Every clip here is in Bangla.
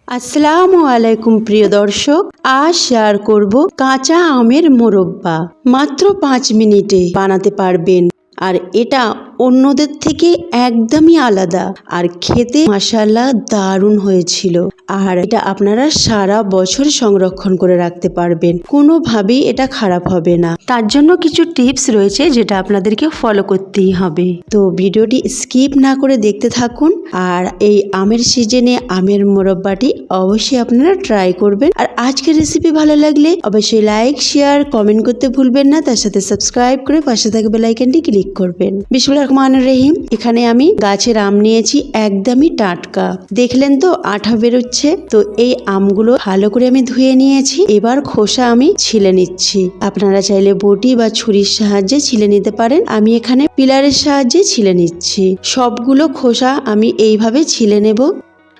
আসসালামু আলাইকুম প্রিয় দর্শক, আজ শেয়ার করব কাঁচা আমের মোরব্বা। মাত্র 5 মিনিটে বানাতে পারবেন, আর এটা অন্যদের থেকে একদমই আলাদা, আর খেতে মাশাআল্লাহ দারুণ হয়েছিল। আর এটা আপনারা সারা বছর সংরক্ষণ করে রাখতে পারবেন, কোনোভাবেই এটা খারাপ হবে না। তার জন্য কিছু টিপস রয়েছে যেটা আপনাদেরকে ফলো করতেই হবে। তো ভিডিওটি স্কিপ না করে দেখতে থাকুন। আর এই আমের সিজনে আমের মোরব্বাটি অবশ্যই আপনারা ট্রাই করবেন। আর আজকের রেসিপি ভালো লাগলে অবশ্যই লাইক, শেয়ার, কমেন্ট করতে ভুলবেন না। তার সাথে সাবস্ক্রাইব করে পাশে থাকা বেল আইকনটি ক্লিক করবেন। বিসমিল্লাহির রহমানির রহিম। এখানে আমি গাছের আম নিয়েছি, একদমই টাটকা। দেখলেন তো আঠা বেরোচ্ছে। তো এই আমগুলো ভালো করে আমি ধুয়ে নিয়েছি। এবার খোসা আমি ছিলে নিচ্ছি। আপনারা চাইলে বটি বা ছুরির সাহায্যে ছিলে নিতে পারেন। আমি এখানে পিলারের সাহায্যে ছিলে নিচ্ছি। সবগুলো খোসা আমি এইভাবে ছিলে নেব।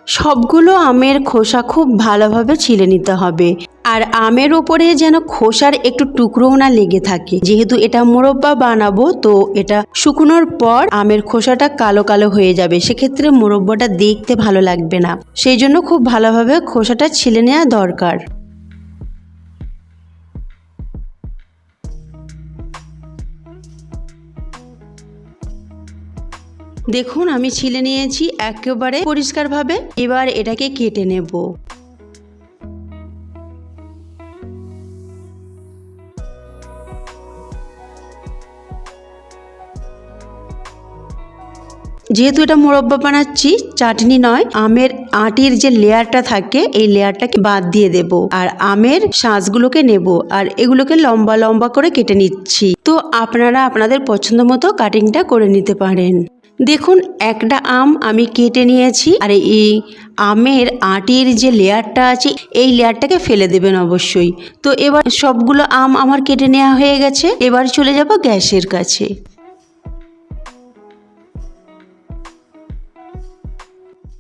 সবগুলো আমের খোসা খুব ভালোভাবে ছিলে নিতে হবে। আর আমের উপরে যেন খোসার একটু টুকরো না লেগে থাকে। যেহেতু এটা মোরব্বা বানাবো, তো এটা শুকনোর পর আমের খোসাটা কালো কালো হয়ে যাবে, সেক্ষেত্রে মোরব্বাটা দেখতে ভালো লাগবে না। সেই জন্য খুব ভালোভাবে খোসাটা ছিলে নেওয়া দরকার। দেখুন আমি ছিলে নিয়েছি একেবারে পরিষ্কারভাবে। এবার এটাকে কেটে নেব। যেহেতু এটা মোরব্বা বানাচ্ছি, চাটনি নয়, আমের আটির যে লেয়ারটা থাকে এই লেয়ারটাকে বাদ দিয়ে দেব। আর আমের শাঁসগুলোকে নেব, আর এগুলোকে লম্বা লম্বা করে কেটে নিচ্ছি। তো আপনারা আপনাদের পছন্দ মতো কাটিংটা করে নিতে পারেন। দেখুন একটা আম আমি কেটে নিয়েছি। আর এই আমের আটির যে লেয়ারটা আছে এই লেয়ারটাকে ফেলে দেবেন অবশ্যই। তো এবার সবগুলো আম আমার কেটে নেওয়া হয়ে গেছে। এবার চলে যাব গ্যাসের কাছে।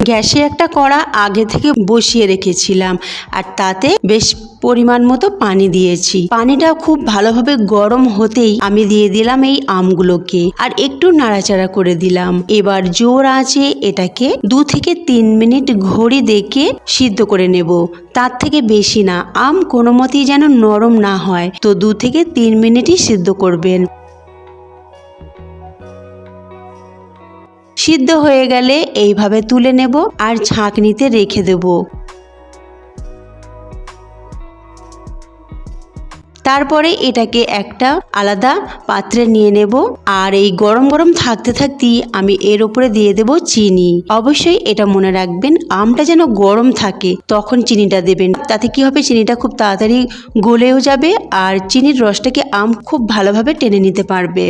গ্যাসে একটা কড়া আগে থেকে বসিয়ে রেখেছিলাম, আর তাতে বেশ পরিমাণ মতো পানি দিয়েছি। পানিটা খুব ভালোভাবে গরম হতেই আমি দিয়ে দিলাম এই আমগুলোকে, আর একটু নাড়াচাড়া করে দিলাম। এবার জোর আঁচে এটাকে 2 থেকে 3 মিনিট ঘড়ি দেখে সিদ্ধ করে নেব, তার থেকে বেশি না। আম কোনো মতেই যেন নরম না হয়, তো 2 থেকে 3 মিনিটই সিদ্ধ করবেন। সিদ্ধ হয়ে গেলে এইভাবে তুলে নেব আর ছাঁকনিতে রেখে দেব। তারপরে এটাকে একটা আলাদা পাত্রে নিয়ে নেব। আর এই গরম গরম থাকতে থাকতেই আমি এর উপরে দিয়ে দেব চিনি। অবশ্যই এটা মনে রাখবেন, আমটা যেন গরম থাকে তখন চিনিটা দেবেন। তাতে কি হবে, চিনিটা খুব তাড়াতাড়ি গলেও যাবে, আর চিনির রসটাকে আম খুব ভালোভাবে টেনে নিতে পারবে।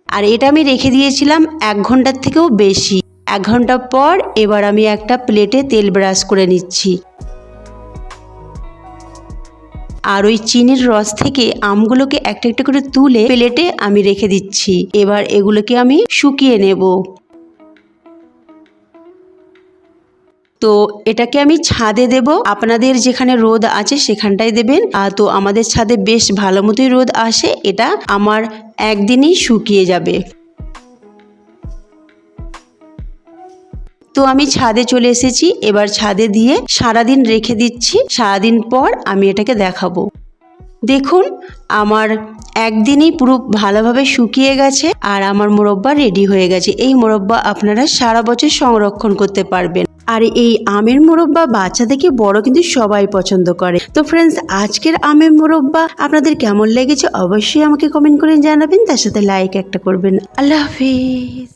আর এটা আমি রেখে দিয়েছিলাম 1 ঘন্টার থেকেও বেশি। 1 ঘন্টা পর এবার আমি একটা প্লেটে তেল ব্রাশ করে নিচ্ছি। আর ওই চিনির রস থেকে আমগুলোকে একটা একটা করে তুলে প্লেটে আমি রেখে দিচ্ছি। এবার এগুলোকে আমি শুকিয়ে নেব। তো এটাকে আমি ছাদে দেব। আপনাদের যেখানে রোদ আছে সেখানটায় দেবেন। তো আমাদের ছাদে বেশ ভালো মতোই রোদ আসে, এটা আমার একদিনই শুকিয়ে যাবে। তো আমি ছাদে চলে এসেছি। এবার ছাদে দিয়ে সারাদিন রেখে দিচ্ছি। সারাদিন পর আমি এটাকে দেখাবো। দেখুন আমার একদিনই পুরো ভালোভাবে শুকিয়ে গেছে, আর আমার মোরব্বা রেডি হয়ে গেছে। এই মোরব্বা আপনারা সারা বছর সংরক্ষণ করতে পারবেন। আর এই আমের মোরব্বা বাচ্চা থেকে বড় কিন্তু সবাই পছন্দ করে। তো ফ্রেন্ডস, আজকের আমের মোরব্বা আপনাদের কেমন লেগেছে অবশ্যই আমাকে কমেন্ট করে জানাবেন। তার সাথে লাইক একটা করবেন। আল্লাহ হাফিজ।